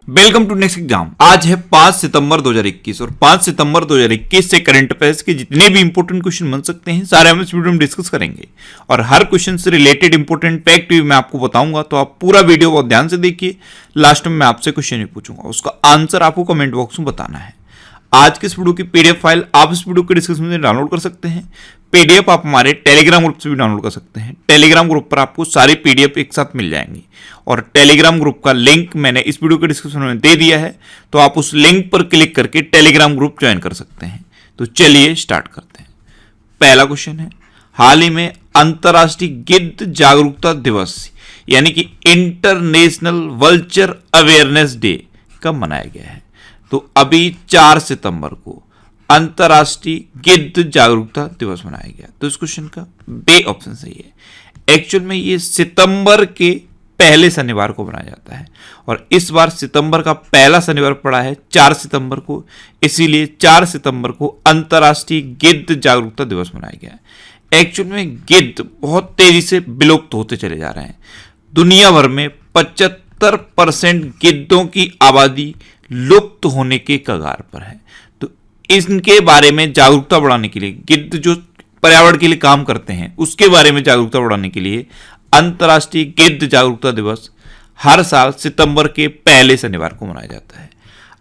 Welcome to next exam. आज है 5 सितंबर 2021 और 5 सितंबर 2021 से करंट अफेयर्स के जितने भी इंपॉर्टेंट क्वेश्चन बन सकते हैं सारे हम इस वीडियो में डिस्कस करेंगे और हर क्वेश्चन से रिलेटेड इंपॉर्टेंट फैक्ट भी मैं आपको बताऊंगा, तो आप पूरा वीडियो बहुत ध्यान से देखिए। लास्ट में मैं आपसे क्वेश्चन भी पूछूंगा, उसका आंसर आपको कमेंट बॉक्स में बताना है। आज के इस वीडियो की पीडीएफ फाइल आप इस वीडियो के डिस्क्रिप्शन में डाउनलोड कर सकते हैं। पीडीएफ आप हमारे टेलीग्राम ग्रुप से भी डाउनलोड कर सकते हैं। टेलीग्राम ग्रुप पर आपको सारी पीडीएफ एक साथ मिल जाएंगी और टेलीग्राम ग्रुप का लिंक मैंने इस वीडियो के डिस्क्रिप्शन में दे दिया है, तो आप उस लिंक पर क्लिक करके टेलीग्राम ग्रुप ज्वाइन कर सकते हैं। तो चलिए स्टार्ट करते हैं। पहला क्वेश्चन है, हाल ही में अंतर्राष्ट्रीय गिद्ध जागरूकता दिवस यानी कि इंटरनेशनल वल्चर अवेयरनेस डे कब मनाया गया है? तो अभी 4 सितंबर को अंतर्राष्ट्रीय गिद्ध जागरूकता दिवस मनाया गया। तो इस क्वेश्चन का बी ऑप्शन सही है। एक्चुअल में ये सितंबर के पहले शनिवार को मनाया जाता है और इस बार सितंबर का पहला शनिवार पड़ा है 4 सितंबर को, इसीलिए 4 सितंबर को अंतर्राष्ट्रीय गिद्ध जागरूकता दिवस मनाया गया है। एक्चुअल में गिद्ध बहुत तेजी से विलुप्त होते चले जा रहे हैं। दुनिया भर में 75% गिद्धों की आबादी लुप्त होने के कगार पर है। तो इनके बारे में जागरूकता बढ़ाने के लिए, गिद्ध जो पर्यावरण के लिए काम करते हैं उसके बारे में जागरूकता बढ़ाने के लिए अंतर्राष्ट्रीय गिद्ध जागरूकता दिवस हर साल सितंबर के पहले शनिवार को मनाया जाता है।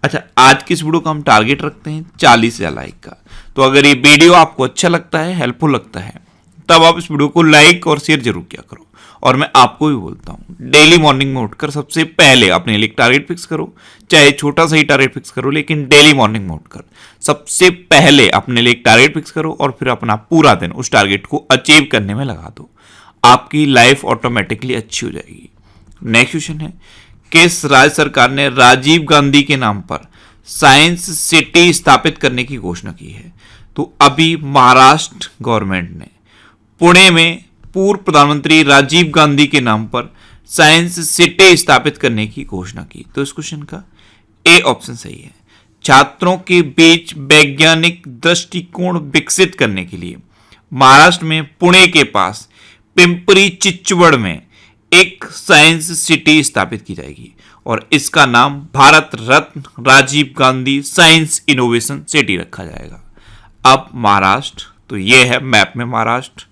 अच्छा, आज की इस वीडियो का हम टारगेट रखते हैं 40,000 लाइक का। तो अगर ये वीडियो आपको अच्छा लगता है, हेल्पफुल लगता है, तब आप इस वीडियो को लाइक और शेयर जरूर किया करो। और मैं आपको भी बोलता हूं, डेली मॉर्निंग में उठकर सबसे पहले अपने लिए टारगेट फिक्स करो, चाहे छोटा सा ही टारगेट फिक्स करो, लेकिन डेली मॉर्निंग में उठकर सबसे पहले अपने लिए टारगेट फिक्स करो और फिर अपना पूरा दिन उस टारगेट को अचीव करने में लगा दो। आपकी लाइफ ऑटोमेटिकली अच्छी हो जाएगी। नेक्स्ट क्वेश्चन है, किस राज्य सरकार ने राजीव गांधी के नाम पर साइंस सिटी स्थापित करने की घोषणा की है? तो अभी महाराष्ट्र गवर्नमेंट ने पुणे में पूर्व प्रधानमंत्री राजीव गांधी के नाम पर साइंस सिटी स्थापित करने की घोषणा की। तो इस क्वेश्चन का ए ऑप्शन सही है। छात्रों के बीच वैज्ञानिक दृष्टिकोण विकसित करने के लिए महाराष्ट्र में पुणे के पास पिंपरी चिंचवड़ में एक साइंस सिटी स्थापित की जाएगी और इसका नाम Bharat Ratna Rajiv Gandhi science innovation city रखा जाएगा। अब महाराष्ट्र, तो ये है मैप में महाराष्ट्र।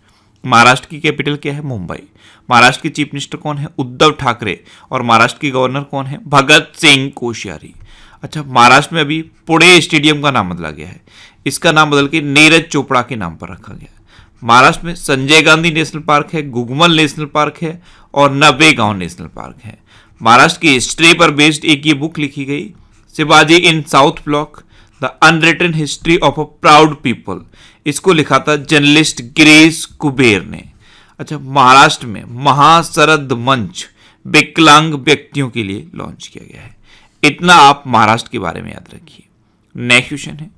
महाराष्ट्र की कैपिटल क्या है? मुंबई। महाराष्ट्र के चीफ मिनिस्टर कौन है? उद्धव ठाकरे। और महाराष्ट्र के गवर्नर कौन है? भगत सिंह कोश्यारी। अच्छा, महाराष्ट्र में अभी पुणे स्टेडियम का नाम बदला गया है, इसका नाम बदल के नीरज चोपड़ा के नाम पर रखा गया है। महाराष्ट्र में संजय गांधी नेशनल पार्क है, गुगमल नेशनल पार्क है और नवेगांव नेशनल पार्क है। महाराष्ट्र की हिस्ट्री पर बेस्ड एक ये बुक लिखी गई, Shivaji in South Block the unwritten history of a proud people. इसको लिखा था जर्नलिस्ट गिरीश कुबेर ने। अच्छा, महाराष्ट्र में महाशरद मंच विकलांग व्यक्तियों के लिए लॉन्च किया गया है। इतना आप महाराष्ट्र के बारे में याद रखिए। नेक्स्ट क्वेश्चन है,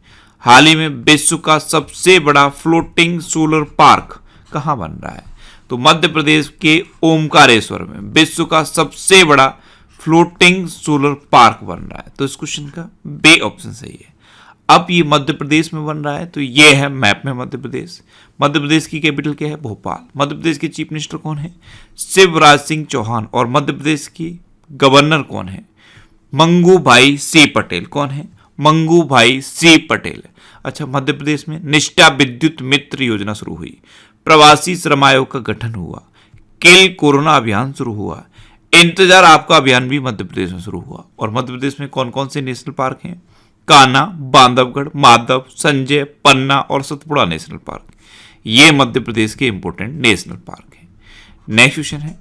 हाल ही में विश्व का सबसे बड़ा फ्लोटिंग सोलर पार्क कहां बन रहा है? तो मध्य प्रदेश के ओमकारेश्वर में विश्व का सबसे बड़ा फ्लोटिंग सोलर पार्क बन रहा है। तो इस क्वेश्चन का बी ऑप्शन सही है। अब ये मध्य प्रदेश में बन रहा है, तो ये है मैप में मध्य प्रदेश। मध्य प्रदेश की कैपिटल क्या है? भोपाल। मध्य प्रदेश के चीफ मिनिस्टर कौन है? शिवराज सिंह चौहान। और मध्य प्रदेश की गवर्नर कौन है? मंगू भाई सी पटेल। कौन है? मंगू भाई सी पटेल। अच्छा, मध्य प्रदेश में निष्ठा विद्युत मित्र योजना शुरू हुई, प्रवासी श्रम आयोग का गठन हुआ, किल कोरोना अभियान शुरू हुआ, इंतजार आपका अभियान भी मध्य प्रदेश में शुरू हुआ। और मध्य प्रदेश में कौन कौन से नेशनल पार्क हैं? कान्हा, बांधवगढ़, माधव, संजय, पन्ना और सतपुड़ा नेशनल पार्क। ये मध्य प्रदेश के इंपोर्टेंट नेशनल पार्क हैं। नेक्स्ट क्वेश्चन है,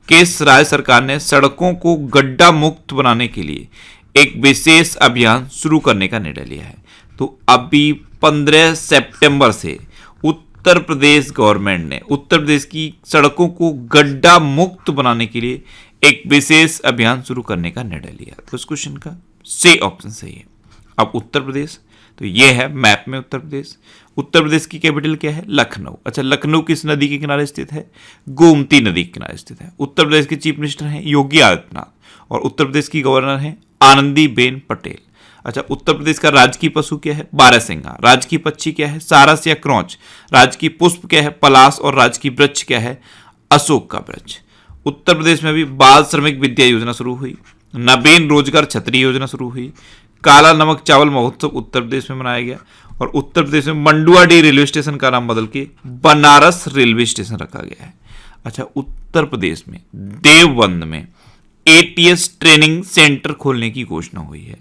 किस राज्य सरकार ने सड़कों को गड्ढा मुक्त बनाने के लिए एक विशेष अभियान शुरू करने का निर्णय लिया है? तो अभी 15 सितंबर से उत्तर प्रदेश गवर्नमेंट ने उत्तर प्रदेश की सड़कों को गड्ढा मुक्त बनाने के लिए एक विशेष अभियान शुरू करने का निर्णय लिया। तो इस क्वेश्चन का सी ऑप्शन सही है। अब उत्तर प्रदेश, तो ये है मैप में उत्तर प्रदेश। उत्तर प्रदेश की कैपिटल क्या है? लखनऊ। अच्छा, लखनऊ किस नदी के किनारे स्थित है? गोमती नदी के किनारे स्थित है। उत्तर प्रदेश के चीफ मिनिस्टर हैं योगी आदित्यनाथ और उत्तर प्रदेश की गवर्नर हैं आनंदीबेन पटेल। अच्छा, उत्तर प्रदेश का राजकीय पशु क्या है? बारहसिंगा। राजकीय पक्षी क्या है? सारस या क्रौच। राजकीय पुष्प क्या है? पलाश। और राजकीय वृक्ष क्या है? अशोक का वृक्ष। उत्तर प्रदेश में भी बाल श्रमिक विद्या योजना शुरू हुई। नवीन रोजगार छतरी योजना शुरू हुई, काला नमक चावल महोत्सव उत्तर प्रदेश में मनाया गया, और उत्तर प्रदेश में मंडुआडीह रेलवे स्टेशन का नाम बदल के बनारस रेलवे स्टेशन रखा गया है। अच्छा, उत्तर प्रदेश में देवबंद में एटीएस ट्रेनिंग सेंटर खोलने की घोषणा हुई है।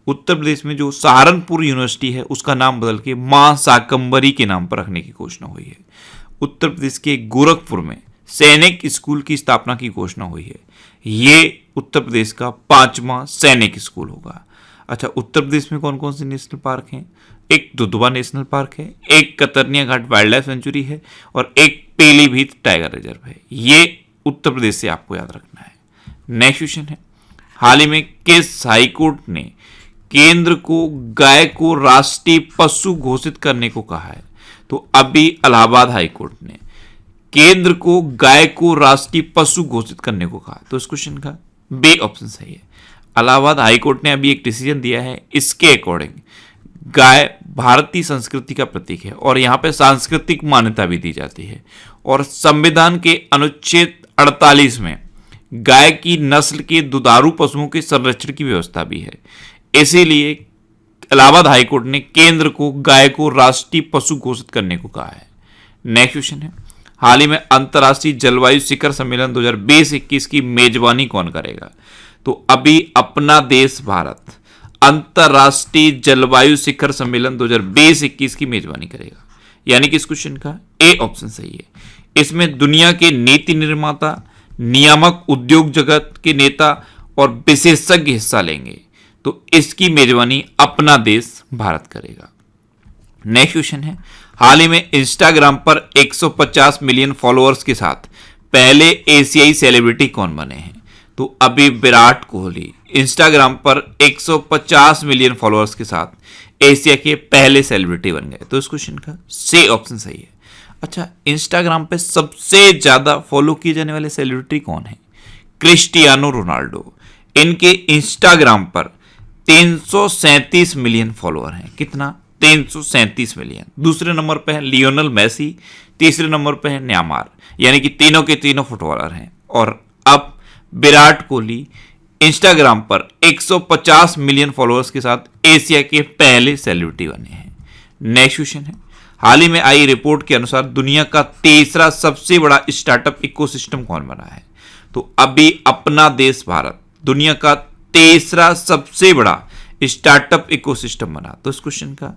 उत्तर प्रदेश में जो सहारनपुर यूनिवर्सिटी है उसका नाम बदल के मां शाकंभरी के नाम पर रखने की घोषणा हुई है। उत्तर प्रदेश के गोरखपुर में सैनिक स्कूल की स्थापना की घोषणा हुई है। ये उत्तर प्रदेश का 5वां सैनिक स्कूल होगा। अच्छा, उत्तर प्रदेश में कौन कौन से नेशनल पार्क हैं? एक दुधवा नेशनल पार्क है, एक कतरनिया घाट वाइल्ड लाइफ सेंचुरी है, और एक पीलीभीत टाइगर रिजर्व है। ये उत्तर प्रदेश से आपको याद रखना है। नेक्स्ट क्वेश्चन है, हाल ही में किस हाईकोर्ट ने केंद्र को गाय को राष्ट्रीय पशु घोषित करने को कहा है? तो अभी इलाहाबाद हाईकोर्ट ने केंद्र को गाय को राष्ट्रीय पशु घोषित करने को कहा। तो इस क्वेश्चन का बी ऑप्शन सही है। इलाहाबाद हाईकोर्ट ने अभी एक डिसीजन दिया है, इसके अकॉर्डिंग गाय भारतीय संस्कृति का प्रतीक है और यहाँ पे सांस्कृतिक मान्यता भी दी जाती है, और संविधान के अनुच्छेद 48 में गाय की नस्ल के दुधारू पशुओं के संरक्षण की व्यवस्था भी है। इसीलिए इलाहाबाद हाईकोर्ट ने केंद्र को गाय को राष्ट्रीय पशु घोषित करने को कहा है। नेक्स्ट क्वेश्चन है, हाल ही में अंतर्राष्ट्रीय जलवायु शिखर सम्मेलन 2020-21 की मेजबानी कौन करेगा? तो अभी अपना देश भारत अंतर्राष्ट्रीय जलवायु शिखर सम्मेलन 2020-21 की मेजबानी करेगा। यानी कि इस क्वेश्चन का ए ऑप्शन सही है। इसमें दुनिया के नीति निर्माता, नियामक, उद्योग जगत के नेता और विशेषज्ञ हिस्सा लेंगे। तो इसकी मेजबानी अपना देश भारत करेगा। नेक्स्ट क्वेश्चन है, हाल ही में इंस्टाग्राम पर 150 मिलियन फॉलोअर्स के साथ पहले एशियाई सेलिब्रिटी कौन बने हैं? तो अभी विराट कोहली इंस्टाग्राम पर 150 मिलियन फॉलोअर्स के साथ एशिया के पहले सेलिब्रिटी बन गए। तो इस क्वेश्चन का सी ऑप्शन सही है। अच्छा, इंस्टाग्राम पे सबसे ज्यादा फॉलो किए जाने वाले सेलिब्रिटी कौन है? Cristiano Ronaldo. इनके इंस्टाग्राम पर 337 मिलियन फॉलोअर हैं। कितना? 337 मिलियन। दूसरे नंबर पे है लियोनल मेसी, तीसरे नंबर पे है न्यामार, यानी कि तीनों के तीनों फुटबॉलर हैं। और अब विराट कोहली इंस्टाग्राम पर 150 मिलियन फॉलोअर्स के साथ एशिया के पहले सेलिब्रिटी बने हैं। नेक्स्ट क्वेश्चन है, हाल ही में आई रिपोर्ट के अनुसार दुनिया का तीसरा सबसे बड़ा स्टार्टअप इकोसिस्टम कौन बना है? तो अभी अपना देश भारत दुनिया का तीसरा सबसे बड़ा स्टार्टअप इकोसिस्टम बना। तो इस क्वेश्चन का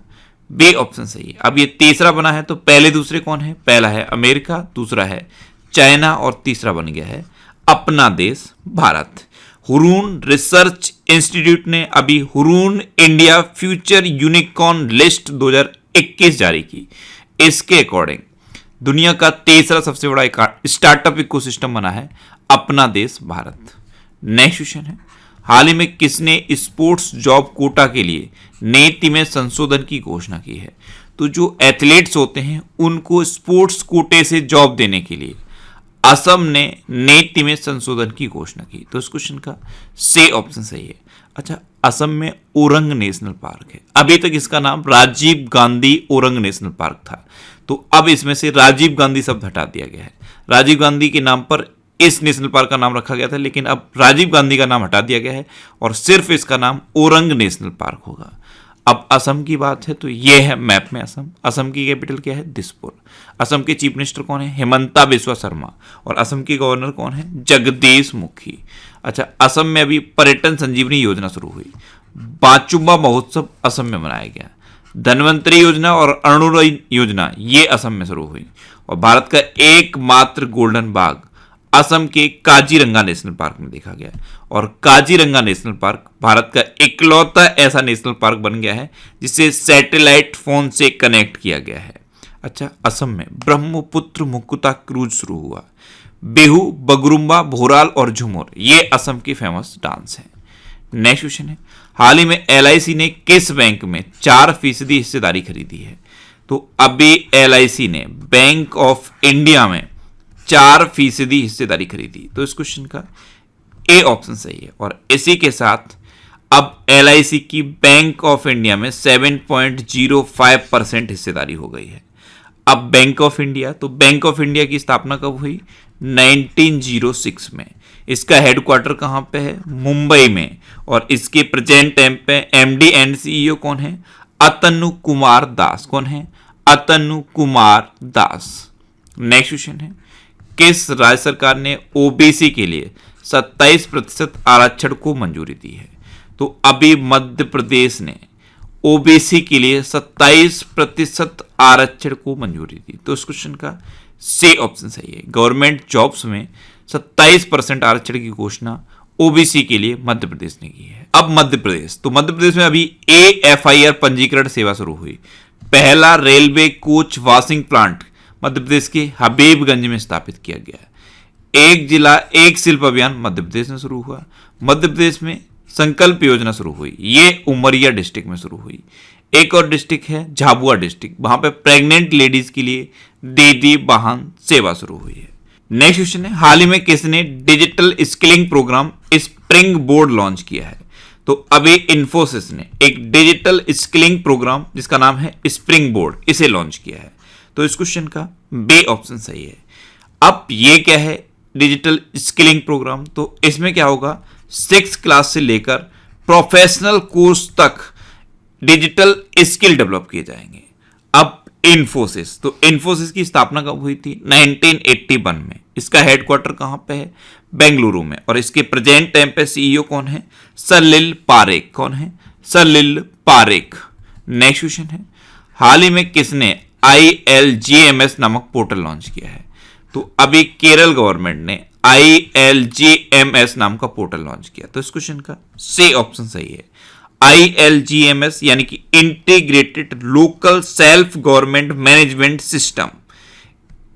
बी ऑप्शन सही है। अब ये तीसरा बना है तो पहले दूसरे कौन है? पहला है अमेरिका, दूसरा है चाइना, और तीसरा बन गया है अपना देश भारत। हुरून रिसर्च इंस्टीट्यूट ने अभी Hurun India future unicorn list 2021 जारी की। इसके अकॉर्डिंग दुनिया का तीसरा सबसे बड़ा स्टार्टअप इकोसिस्टम बना है अपना देश भारत। नेक्स्ट क्वेश्चन है, हाल ही में किसने स्पोर्ट्स जॉब कोटा के लिए नीति में संशोधन की घोषणा की है? तो जो एथलीट्स होते हैं उनको स्पोर्ट्स कोटे से जॉब देने के लिए असम ने नीति में संशोधन की घोषणा की। तो इस क्वेश्चन का सी ऑप्शन सही है। अच्छा, असम में ओरंग नेशनल पार्क है। अभी तक इसका नाम राजीव गांधी ओरंग नेशनल पार्क था, तो अब इसमें से राजीव गांधी शब्द हटा दिया गया है। राजीव गांधी के नाम पर इस नेशनल पार्क का नाम रखा गया था, लेकिन अब राजीव गांधी का नाम हटा दिया गया है और सिर्फ इसका नाम ओरंग नेशनल पार्क होगा। अब असम की बात है तो यह है मैप में असम। असम की कैपिटल क्या है? दिसपुर। असम के चीफ मिनिस्टर कौन है? हिमंता बिस्वा शर्मा। और असम के गवर्नर कौन है? जगदीश मुखी। अच्छा, असम में अभी पर्यटन संजीवनी योजना शुरू हुई। 5वां महोत्सव असम में मनाया गया। धनवंतरी योजना और अरुणोदय योजना ये असम में शुरू हुई। और भारत का एकमात्र गोल्डन बाघ असम के काजीरंगा नेशनल पार्क में देखा गया। और काजीरंगा नेशनल पार्क भारत का इकलौता ऐसा नेशनल पार्क बन गया है जिसे सैटेलाइट फोन से कनेक्ट किया गया है। अच्छा, असम में ब्रह्मपुत्र मुकुता क्रूज शुरू हुआ। बिहू, बगरुम्बा, भोराल और झुमर ये असम की फेमस डांस है। नेक्स्ट क्वेश्चन है, हाल ही में LIC ने किस बैंक में 4% हिस्सेदारी खरीदी है? तो अभी LIC ने बैंक ऑफ इंडिया में 4% हिस्सेदारी खरीदी। तो इस क्वेश्चन का ए ऑप्शन सही है। और इसी के साथ अब LIC की बैंक ऑफ इंडिया में 7.05% हिस्सेदारी हो गई है। अब बैंक ऑफ इंडिया, तो बैंक ऑफ इंडिया की स्थापना कब हुई? 1906 में। इसका हेडक्वार्टर कहाँ पे है? मुंबई में। और इसके प्रेजेंट टाइम पे एमडी एंड सीईओ कौन है? अतनु कुमार दास। कौन है? अतनु कुमार दास। नेक्स्ट क्वेश्चन है, किस राज्य सरकार ने ओबीसी के लिए 27% आरक्षण को मंजूरी दी है? तो अभी मध्य प्रदेश ने ओबीसी के लिए 27% आरक्षण को मंजूरी दी। तो इस क्वेश्चन का सी ऑप्शन सही है। गवर्नमेंट जॉब्स में 27% आरक्षण की घोषणा ओबीसी के लिए मध्य प्रदेश ने की है। अब मध्य प्रदेश, तो मध्य प्रदेश में अभी एएफआईआर पंजीकरण सेवा शुरू हुई। पहला railway coach washing plant Madhya Pradesh के हबीबगंज में स्थापित किया गया। एक जिला एक शिल्प अभियान मध्य प्रदेश में शुरू हुआ। मध्य प्रदेश में संकल्प योजना शुरू हुई, ये उमरिया डिस्ट्रिक्ट में शुरू हुई। एक और डिस्ट्रिक्ट है झाबुआ डिस्ट्रिक्ट, वहां पे प्रेग्नेंट लेडीज के लिए दीदी वाहन सेवा शुरू हुई है। नेक्स्ट क्वेश्चन है, हाल ही में किसने digital skilling program springboard launch किया है? तो अभी इन्फोसिस ने एक डिजिटल स्किलिंग प्रोग्राम जिसका नाम है स्प्रिंग बोर्ड, इसे लॉन्च किया है। तो इस क्वेश्चन का बी ऑप्शन सही है। अब ये क्या है डिजिटल स्किलिंग प्रोग्राम? तो इसमें क्या होगा, 6th क्लास से लेकर प्रोफेशनल कोर्स तक डिजिटल स्किल डेवलप किए जाएंगे। अब इन्फोसिस, तो इन्फोसिस की स्थापना कब हुई थी? 1981 में। इसका हेडक्वार्टर कहां पे है? बेंगलुरु में। और इसके प्रेजेंट टाइम पे सीईओ कौन है? सलिल पारेख। कौन है? सलिल पारेख। नेक्स्ट क्वेश्चन है, हाल ही में किसने ILGMS नामक पोर्टल लॉन्च किया है? तो अभी केरल गवर्नमेंट ने ILGMS नाम का पोर्टल लॉन्च किया। तो इस क्वेश्चन का सी ऑप्शन सही है। ILGMS यानी कि integrated local self government management system.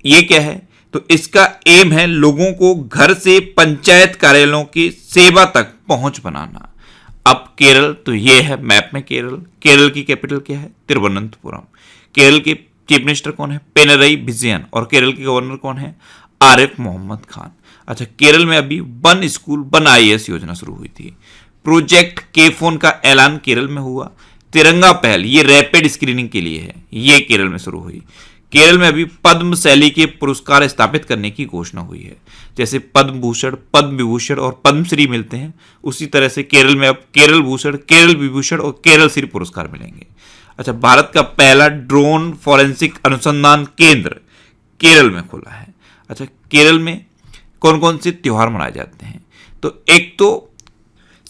ये क्या है? तो इसका एम है लोगों को घर से पंचायत कार्यालयों की सेवा तक पहुंच बनाना। अब केरल, तो ये है मैप में केरल। केरल की कैपिटल क्या है? तिरुवनंतपुरम। केरल के चीफ मिनिस्टर कौन है? पिनरई विजयन। और केरल के गवर्नर कौन है? आरिफ मोहम्मद खान। अच्छा, केरल में अभी वन स्कूल वन IAS योजना शुरू हुई थी। प्रोजेक्ट के फोन का ऐलान केरल में हुआ। तिरंगा पहल, ये रैपिड स्क्रीनिंग के लिए है, ये केरल में शुरू हुई। केरल में अभी पद्म शैली के पुरस्कार स्थापित करने की घोषणा हुई है। जैसे पद्म भूषण, पद्म विभूषण और पद्मश्री मिलते हैं, उसी तरह से केरल में अब केरल भूषण, केरल विभूषण और केरल श्री पुरस्कार मिलेंगे। अच्छा, भारत का पहला ड्रोन फॉरेंसिक अनुसंधान केंद्र केरल में खुला है। अच्छा, केरल में कौन कौन से त्योहार मनाए जाते हैं? तो एक तो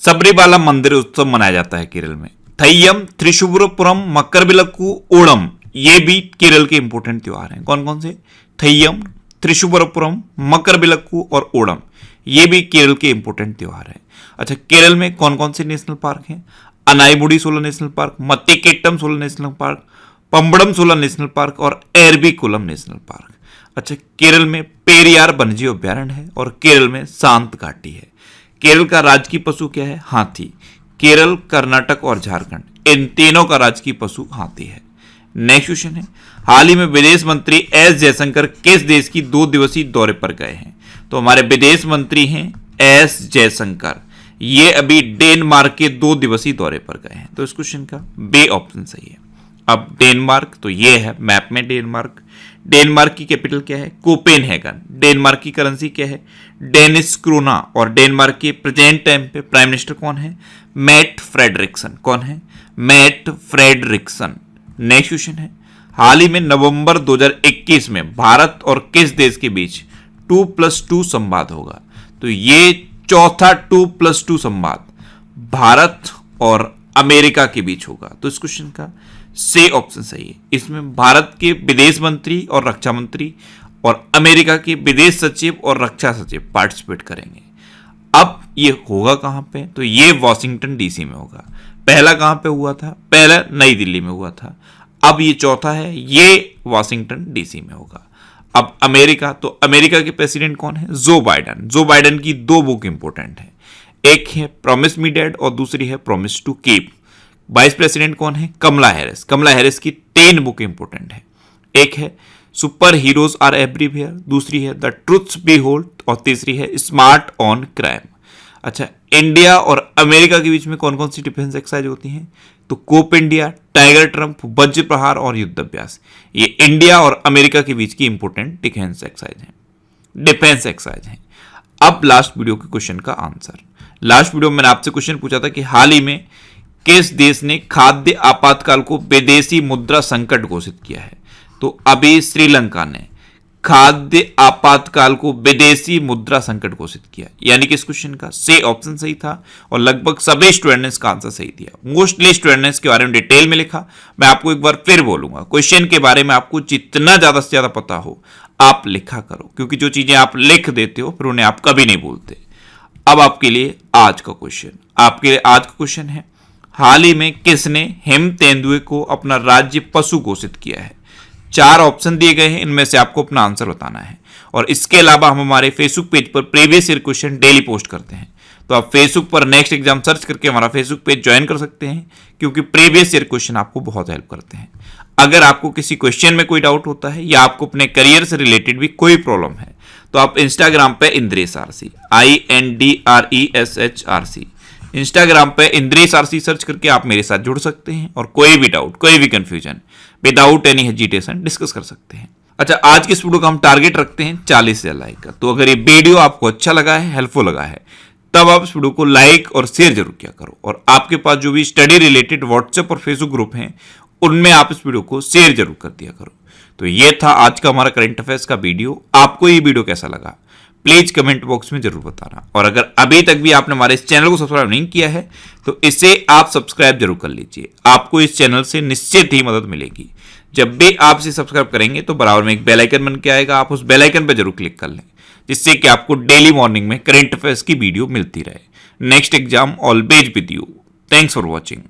सबरीमाला मंदिर उत्सव मनाया जाता है केरल में। थय्यम, त्रिशुबुरपुरम, मकरविलक्कू, ओणम, ये भी केरल के इंपोर्टेंट त्योहार हैं। कौन कौन से? थय्यम, त्रिशुबुरपुरम, मकरविलक्कू और ओणम, ये भी केरल के इंपोर्टेंट त्योहार हैं। अच्छा, केरल में कौन कौन से नेशनल पार्क हैं? Anamudi Shola national park, Mathikettan Shola national park, Pambadum Shola national park और एरविकुलम नेशनल पार्क। अच्छा, केरल में पेरियार वन्यजीव अभ्यारण्य है और केरल में शांत घाटी है। केरल का राजकीय पशु क्या है? हाथी। केरल, कर्नाटक और झारखंड, इन तीनों का राजकीय पशु हाथी है। नेक्स्ट क्वेश्चन है, हाल ही में विदेश मंत्री एस जयशंकर किस देश की 2 दिवसीय दौरे पर गए हैं? तो हमारे विदेश मंत्री हैं एस जयशंकर, ये अभी डेनमार्क के 2 दिवसीय दौरे पर गए हैं। तो इस क्वेश्चन का बी ऑप्शन सही है। अब डेनमार्क, तो ये है मैप में डेनमार्क। डेनमार्क की कैपिटल क्या है? कोपेनहेगन। डेनमार्क की करेंसी क्या है? Danish krona. और डेनमार्क के प्रेजेंट टाइम पे प्राइम मिनिस्टर कौन है? Mette Frederiksen. कौन है? Mette Frederiksen. नेक्स्ट क्वेश्चन है, हाल ही में नवंबर 2021 में भारत और किस देश के बीच 2+2 संवाद होगा? तो ये चौथा 2+2 संवाद भारत और अमेरिका के बीच होगा। तो इस क्वेश्चन का सी ऑप्शन सही है। इसमें भारत के विदेश मंत्री और रक्षा मंत्री और अमेरिका के विदेश सचिव और रक्षा सचिव पार्टिसिपेट करेंगे। अब ये होगा कहां पे? तो ये वॉशिंगटन DC में होगा। पहला कहां पे हुआ था? पहला नई दिल्ली में हुआ था। अब ये चौथा है, ये वॉशिंगटन DC में होगा। अब अमेरिका, तो अमेरिका के प्रेसिडेंट कौन है? जो बाइडन। जो बाइडन की 2 बुक इंपोर्टेंट है, एक है प्रॉमिस मी डैड और दूसरी है promise to keep. Vice president कौन है? कमला हैरिस। कमला हैरिस की 3 बुक इंपोर्टेंट है, एक है सुपर हीरोज आर एवरीवेयर, दूसरी है द ट्रुथ्स बी होल्ड और तीसरी है स्मार्ट ऑन क्राइम। अच्छा, इंडिया और अमेरिका के बीच में कौन कौन सी डिफेंस एक्सरसाइज होती हैं? तो कोप इंडिया, टाइगर ट्रंप, वज्र प्रहार और युद्ध अभ्यास। ये इंडिया और अमेरिका के बीच की इंपोर्टेंट डिफेंस एक्सरसाइज है। अब लास्ट वीडियो के क्वेश्चन का आंसर। लास्ट वीडियो में मैंने आपसे क्वेश्चन पूछा था कि हाल ही में किस देश ने खाद्य आपातकाल को विदेशी मुद्रा संकट घोषित किया है? तो अभी श्रीलंका ने खाद्य आपातकाल को विदेशी मुद्रा संकट घोषित किया। यानी कि इस क्वेश्चन का से ऑप्शन सही था और लगभग सभी स्टूडेंट ने इसका आंसर सही दिया। मोस्टली स्टूडेंट ने इसके बारे में डिटेल में लिखा। मैं आपको एक बार फिर बोलूंगा, क्वेश्चन के बारे में आपको जितना ज्यादा से ज्यादा पता हो आप लिखा करो, क्योंकि जो चीजें आप लिख देते हो फिर उन्हें आप कभी नहीं भूलते। अब आपके लिए आज का क्वेश्चन है, हाल ही में किसने हिम तेंदुए को अपना राज्य पशु घोषित किया है? 4 ऑप्शन दिए गए हैं, इनमें से आपको अपना आंसर बताना है। और इसके अलावा हम हमारे फेसबुक पेज पर previous year question daily post करते हैं, तो आप फेसबुक पर नेक्स्ट एग्जाम सर्च करके हमारा फेसबुक पेज ज्वाइन कर सकते हैं, क्योंकि प्रीवियस ईयर क्वेश्चन आपको बहुत हेल्प करते हैं। अगर आपको किसी क्वेश्चन में कोई डाउट होता है या आपको अपने करियर से रिलेटेड भी कोई प्रॉब्लम है, तो आप इंस्टाग्राम पे इंद्रेश आरसी INDRESHRC इंस्टाग्राम पे इंद्रेश आरसी सर्च करके आप मेरे साथ जुड़ सकते हैं और कोई भी डाउट, कोई भी confusion without any hesitation discuss कर सकते हैं। अच्छा, आज के इस वीडियो का हम टारगेट रखते हैं 40,000 लाइक का। तो अगर ये वीडियो आपको अच्छा लगा है, हेल्पफुल लगा है, तब आप इस वीडियो को लाइक और शेयर जरूर किया करो। और आपके पास जो भी स्टडी रिलेटेड व्हाट्सएप और फेसबुक ग्रुप हैं, उनमें आप इस वीडियो को शेयर जरूर कर दिया करो। तो ये था आज का हमारा करंट अफेयर्स का वीडियो। आपको ये वीडियो कैसा लगा प्लीज कमेंट बॉक्स में जरूर बताना। और अगर अभी तक भी आपने हमारे इस चैनल को सब्सक्राइब नहीं किया है तो इसे आप सब्सक्राइब जरूर कर लीजिए। आपको इस चैनल से निश्चित ही मदद मिलेगी। जब भी आप इसे सब्सक्राइब करेंगे तो बराबर में एक बेल आइकन बन के आएगा, आप उस बेल आइकन पर जरूर क्लिक कर लें, जिससे कि आपको डेली मॉर्निंग में करंट अफेयर्स की वीडियो मिलती रहे। Next exam always with you. Thanks for watching.